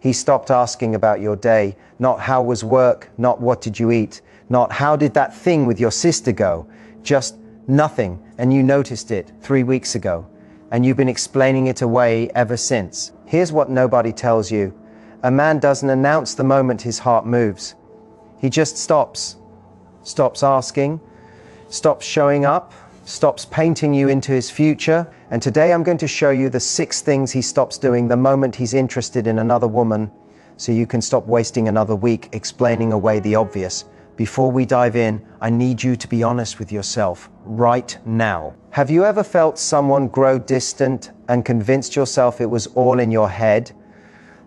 He stopped asking about your day, not how was work, not what did you eat, not how did that thing with your sister go, just nothing, and you noticed it 3 weeks ago, and you've been explaining it away ever since. Here's what nobody tells you. A man doesn't announce the moment his heart moves. He just stops asking, stops showing up, stops painting you into his future. And today I'm going to show you the 6 things he stops doing the moment he's interested in another woman, so you can stop wasting another week explaining away the obvious. Before we dive in, I need you to be honest with yourself right now. Have you ever felt someone grow distant and convinced yourself it was all in your head?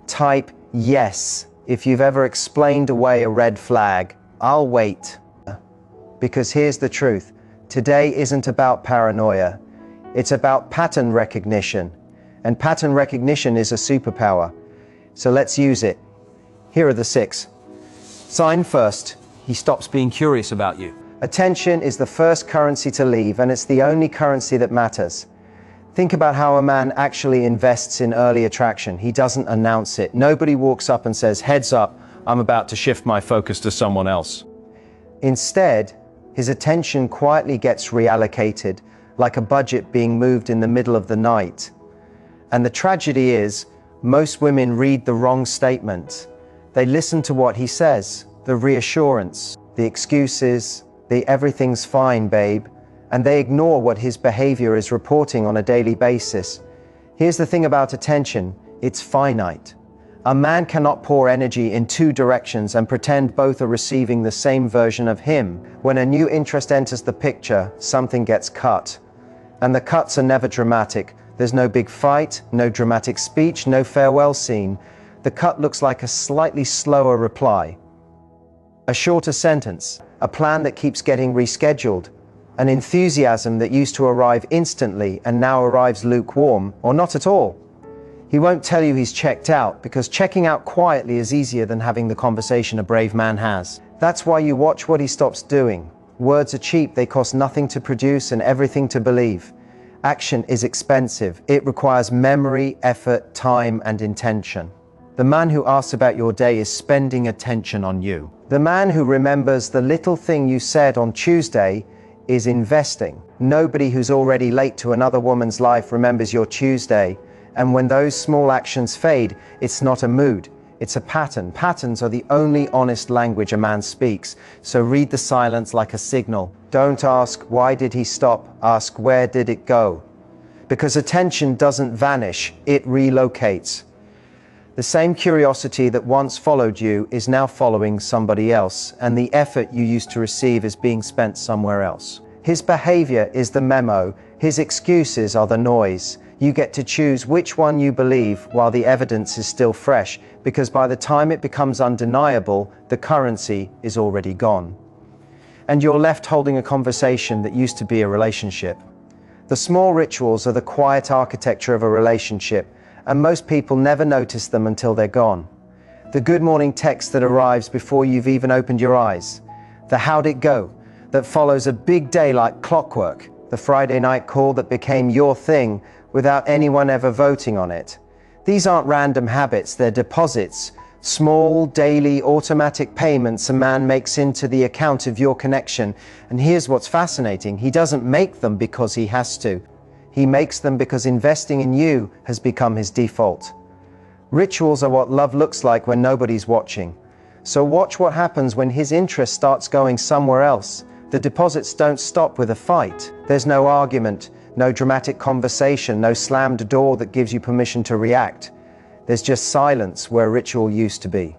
Type yes if you've ever explained away a red flag. I'll wait. Because here's the truth. Today isn't about paranoia. It's about pattern recognition. And pattern recognition is a superpower. So let's use it. Here are the 6. Sign first. He stops being curious about you. Attention is the first currency to leave, and it's the only currency that matters. Think about how a man actually invests in early attraction. He doesn't announce it. Nobody walks up and says, "Heads up, I'm about to shift my focus to someone else." Instead, his attention quietly gets reallocated, like a budget being moved in the middle of the night. And the tragedy is, most women read the wrong statement. They listen to what he says, the reassurance, the excuses, the "everything's fine, babe," and they ignore what his behavior is reporting on a daily basis. Here's the thing about attention, it's finite. A man cannot pour energy in 2 directions and pretend both are receiving the same version of him. When a new interest enters the picture, something gets cut. And the cuts are never dramatic. There's no big fight, no dramatic speech, no farewell scene. The cut looks like a slightly slower reply. A shorter sentence, a plan that keeps getting rescheduled, an enthusiasm that used to arrive instantly and now arrives lukewarm, or not at all. He won't tell you he's checked out, because checking out quietly is easier than having the conversation a brave man has. That's why you watch what he stops doing. Words are cheap, they cost nothing to produce and everything to believe. Action is expensive. It requires memory, effort, time, and intention. The man who asks about your day is spending attention on you. The man who remembers the little thing you said on Tuesday is investing. Nobody who's already late to another woman's life remembers your Tuesday. And when those small actions fade, it's not a mood, it's a pattern. Patterns are the only honest language a man speaks. So read the silence like a signal. Don't ask, why did he stop? Ask, where did it go? Because attention doesn't vanish, it relocates. The same curiosity that once followed you is now following somebody else, and the effort you used to receive is being spent somewhere else. His behavior is the memo, his excuses are the noise. You get to choose which one you believe while the evidence is still fresh, because by the time it becomes undeniable, the currency is already gone. And you're left holding a conversation that used to be a relationship. The small rituals are the quiet architecture of a relationship, and most people never notice them until they're gone. The good morning text that arrives before you've even opened your eyes. The "how'd it go?" that follows a big day like clockwork. The Friday night call that became your thing without anyone ever voting on it. These aren't random habits, they're deposits. Small, daily, automatic payments a man makes into the account of your connection. And here's what's fascinating, he doesn't make them because he has to. He makes them because investing in you has become his default. Rituals are what love looks like when nobody's watching. So watch what happens when his interest starts going somewhere else. The deposits don't stop with a fight. There's no argument, no dramatic conversation, no slammed door that gives you permission to react. There's just silence where ritual used to be.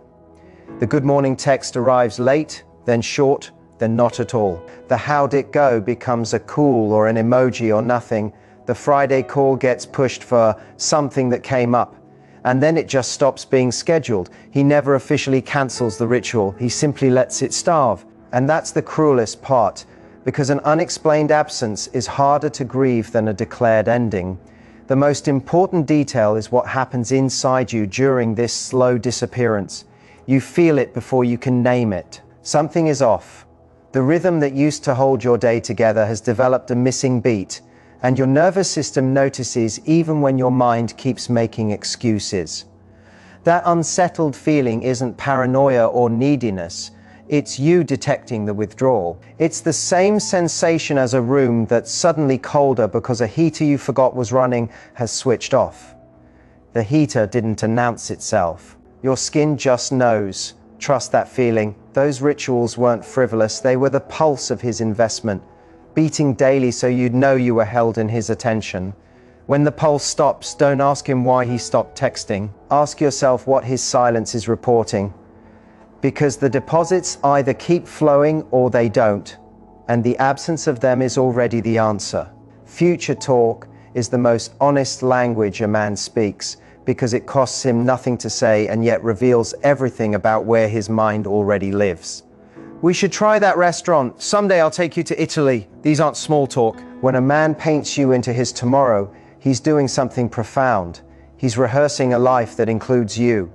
The good morning text arrives late, then short, then not at all. The "how'd it go?" becomes a cool or an emoji or nothing. The Friday call gets pushed for something that came up. And then it just stops being scheduled. He never officially cancels the ritual, he simply lets it starve. And that's the cruelest part, because an unexplained absence is harder to grieve than a declared ending. The most important detail is what happens inside you during this slow disappearance. You feel it before you can name it. Something is off. The rhythm that used to hold your day together has developed a missing beat, and your nervous system notices even when your mind keeps making excuses. That unsettled feeling isn't paranoia or neediness. It's you detecting the withdrawal. It's the same sensation as a room that's suddenly colder because a heater you forgot was running has switched off. The heater didn't announce itself. Your skin just knows. Trust that feeling. Those rituals weren't frivolous. They were the pulse of his investment, beating daily so you'd know you were held in his attention. When the pulse stops, don't ask him why he stopped texting. Ask yourself what his silence is reporting. Because the deposits either keep flowing or they don't, and the absence of them is already the answer. Future talk is the most honest language a man speaks, because it costs him nothing to say and yet reveals everything about where his mind already lives. We should try that restaurant. Someday I'll take you to Italy. These aren't small talk. When a man paints you into his tomorrow, he's doing something profound. He's rehearsing a life that includes you.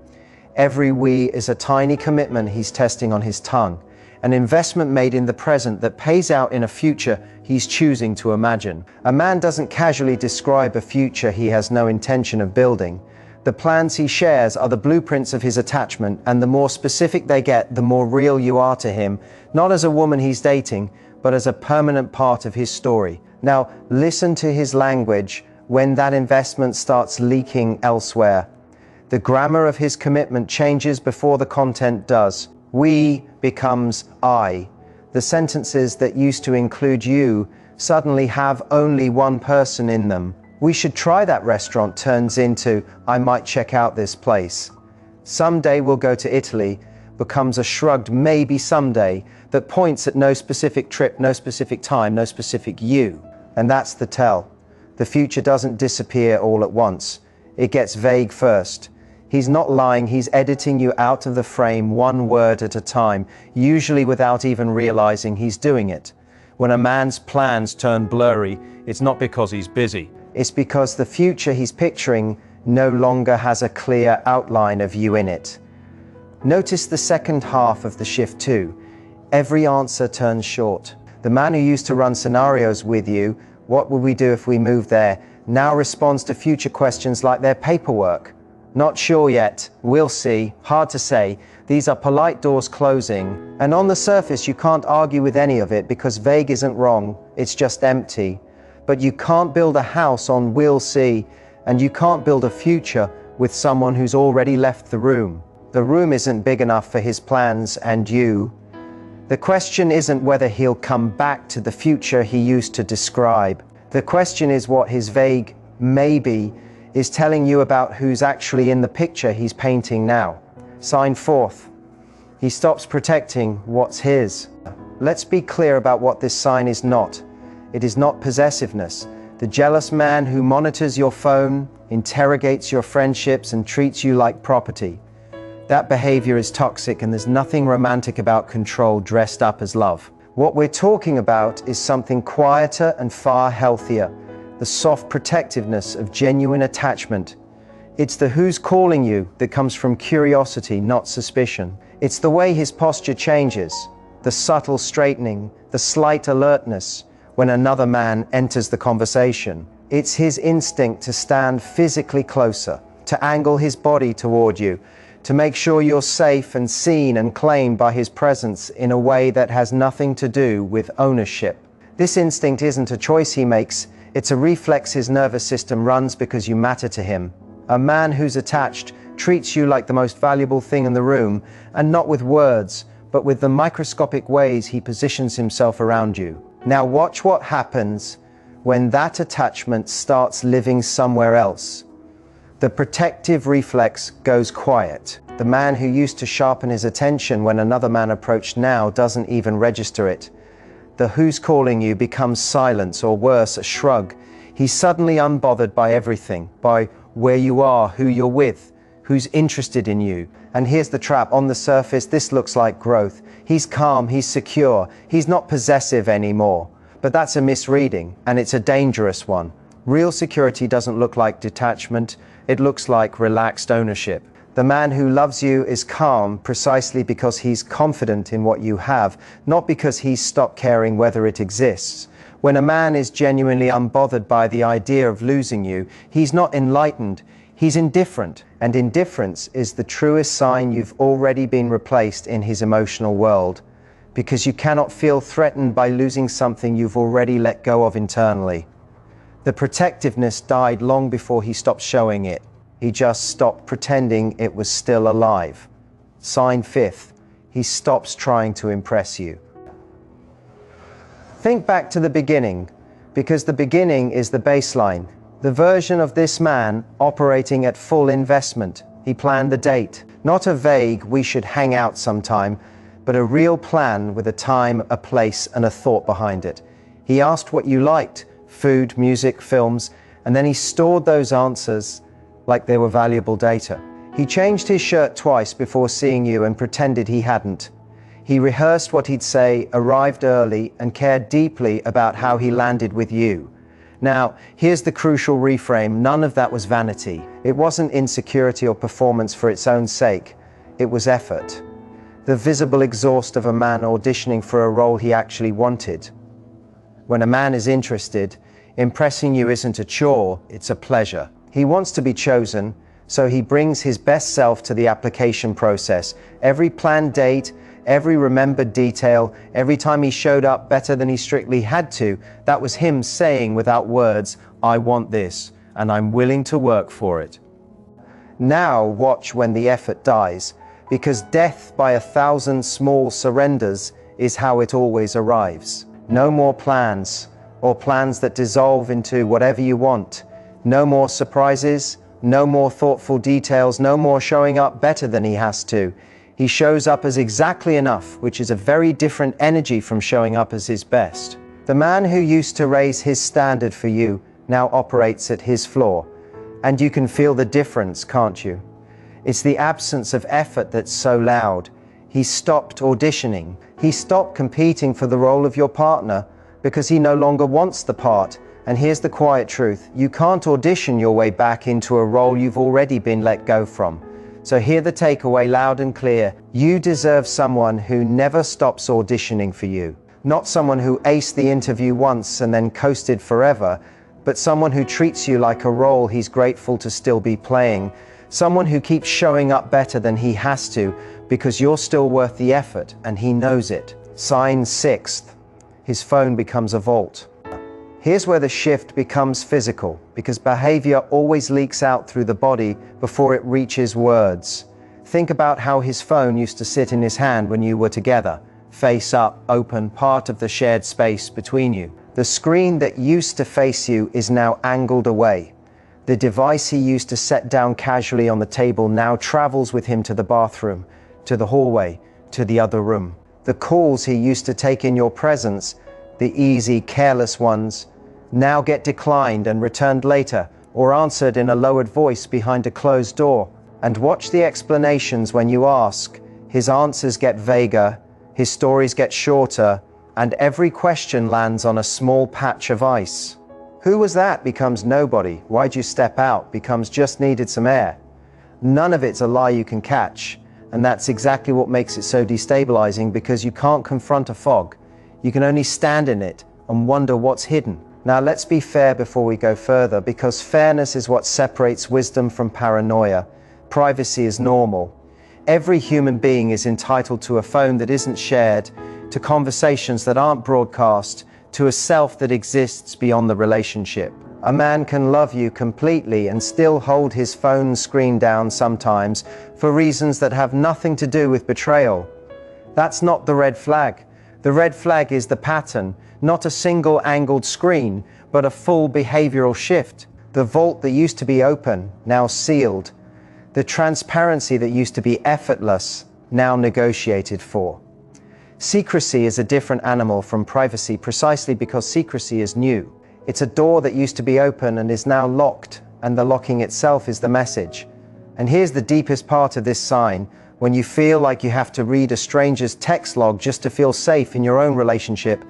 Every we is a tiny commitment he's testing on his tongue, an investment made in the present that pays out in a future he's choosing to imagine. A man doesn't casually describe a future he has no intention of building. The plans he shares are the blueprints of his attachment, and the more specific they get, the more real you are to him, not as a woman he's dating, but as a permanent part of his story. Now, listen to his language when that investment starts leaking elsewhere. The grammar of his commitment changes before the content does. We becomes I. The sentences that used to include you suddenly have only one person in them. We should try that restaurant turns into, I might check out this place. Someday we'll go to Italy becomes a shrugged maybe someday that points at no specific trip, no specific time, no specific you. And that's the tell. The future doesn't disappear all at once. It gets vague first. He's not lying, he's editing you out of the frame one word at a time, usually without even realizing he's doing it. When a man's plans turn blurry, it's not because he's busy. It's because the future he's picturing no longer has a clear outline of you in it. Notice the second half of the shift too. Every answer turns short. The man who used to run scenarios with you, what would we do if we moved there, now responds to future questions like their paperwork. Not sure yet, we'll see, hard to say. These are polite doors closing, and on the surface you can't argue with any of it because vague isn't wrong, it's just empty. But you can't build a house on we'll see, and you can't build a future with someone who's already left the room. The room isn't big enough for his plans and you. The question isn't whether he'll come back to the future he used to describe. The question is what his vague maybe is telling you about who's actually in the picture he's painting now. Sign fourth. He stops protecting what's his. Let's be clear about what this sign is not. It is not possessiveness. The jealous man who monitors your phone, interrogates your friendships, and treats you like property. That behavior is toxic, and there's nothing romantic about control dressed up as love. What we're talking about is something quieter and far healthier. The soft protectiveness of genuine attachment. It's the who's calling you that comes from curiosity, not suspicion. It's the way his posture changes, the subtle straightening, the slight alertness when another man enters the conversation. It's his instinct to stand physically closer, to angle his body toward you, to make sure you're safe and seen and claimed by his presence in a way that has nothing to do with ownership. This instinct isn't a choice he makes, it's a reflex his nervous system runs because you matter to him. A man who's attached treats you like the most valuable thing in the room, and not with words, but with the microscopic ways he positions himself around you. Now watch what happens when that attachment starts living somewhere else. The protective reflex goes quiet. The man who used to sharpen his attention when another man approached now doesn't even register it. The who's calling you becomes silence, or worse, a shrug. He's suddenly unbothered by everything, by where you are, who you're with, who's interested in you. And here's the trap. On the surface, this looks like growth. He's calm, he's secure, he's not possessive anymore. But that's a misreading, and it's a dangerous one. Real security doesn't look like detachment, it looks like relaxed ownership. The man who loves you is calm precisely because he's confident in what you have, not because he's stopped caring whether it exists. When a man is genuinely unbothered by the idea of losing you, he's not enlightened, He's indifferent, and indifference is the truest sign you've already been replaced in his emotional world, because you cannot feel threatened by losing something you've already let go of internally. The protectiveness died long before he stopped showing it. He just stopped pretending it was still alive. Sign 5th, he stops trying to impress you. Think back to the beginning, because the beginning is the baseline. The version of this man operating at full investment. He planned the date. Not a vague, we should hang out sometime, but a real plan with a time, a place, and a thought behind it. He asked what you liked, food, music, films, and then he stored those answers like they were valuable data. He changed his shirt twice before seeing you and pretended he hadn't. He rehearsed what he'd say, arrived early, and cared deeply about how he landed with you. Now, here's the crucial reframe. None of that was vanity. It wasn't insecurity or performance for its own sake. It was effort. The visible exhaust of a man auditioning for a role he actually wanted. When a man is interested, impressing you isn't a chore, it's a pleasure. He wants to be chosen, so he brings his best self to the application process. Every planned date, every remembered detail, every time he showed up better than he strictly had to, that was him saying without words, I want this, and I'm willing to work for it. Now watch when the effort dies, because death by 1,000 small surrenders is how it always arrives. No more plans, or plans that dissolve into whatever you want. No more surprises, no more thoughtful details, no more showing up better than he has to. He shows up as exactly enough, which is a very different energy from showing up as his best. The man who used to raise his standard for you now operates at his floor. And you can feel the difference, can't you? It's the absence of effort that's so loud. He stopped auditioning. He stopped competing for the role of your partner because he no longer wants the part. And here's the quiet truth. You can't audition your way back into a role you've already been let go from. So hear the takeaway loud and clear. You deserve someone who never stops auditioning for you. Not someone who aced the interview once and then coasted forever, but someone who treats you like a role he's grateful to still be playing. Someone who keeps showing up better than he has to because you're still worth the effort and he knows it. Sign 6th. His phone becomes a vault. Here's where the shift becomes physical, because behavior always leaks out through the body before it reaches words. Think about how his phone used to sit in his hand when you were together, face up, open, part of the shared space between you. The screen that used to face you is now angled away. The device he used to set down casually on the table now travels with him to the bathroom, to the hallway, to the other room. The calls he used to take in your presence, the easy, careless ones, now get declined and returned later, or answered in a lowered voice behind a closed door. And watch the explanations when you ask. His answers get vaguer, his stories get shorter, and every question lands on a small patch of ice. Who was that becomes nobody. Why'd you step out becomes just needed some air. None of it's a lie you can catch, and that's exactly what makes it so destabilizing, because you can't confront a fog. You can only stand in it and wonder what's hidden. Now let's be fair before we go further, because fairness is what separates wisdom from paranoia. Privacy is normal. Every human being is entitled to a phone that isn't shared, to conversations that aren't broadcast, to a self that exists beyond the relationship. A man can love you completely and still hold his phone screen down sometimes for reasons that have nothing to do with betrayal. That's not the red flag. The red flag is the pattern, not a single angled screen, but a full behavioral shift. The vault that used to be open, now sealed. The transparency that used to be effortless, now negotiated for. Secrecy is a different animal from privacy precisely because secrecy is new. It's a door that used to be open and is now locked, and the locking itself is the message. And here's the deepest part of this sign. When you feel like you have to read a stranger's text log just to feel safe in your own relationship,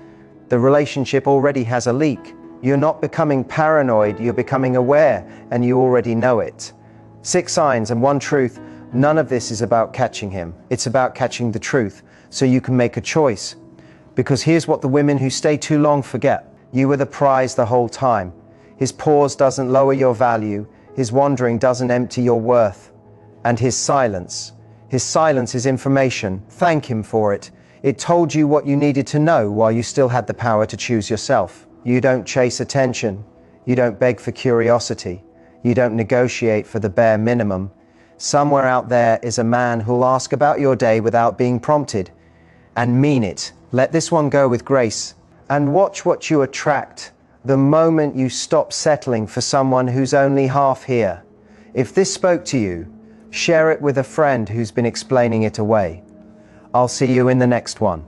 the relationship already has a leak. You're not becoming paranoid, you're becoming aware, and you already know it. 6 signs and 1 truth. None of this is about catching him. It's about catching the truth, so you can make a choice. Because here's what the women who stay too long forget. You were the prize the whole time. His pause doesn't lower your value. His wandering doesn't empty your worth. And his silence is information. Thank him for it. It told you what you needed to know while you still had the power to choose yourself. You don't chase attention. You don't beg for curiosity. You don't negotiate for the bare minimum. Somewhere out there is a man who'll ask about your day without being prompted. And mean it. Let this one go with grace. And watch what you attract the moment you stop settling for someone who's only half here. If this spoke to you, share it with a friend who's been explaining it away. I'll see you in the next one.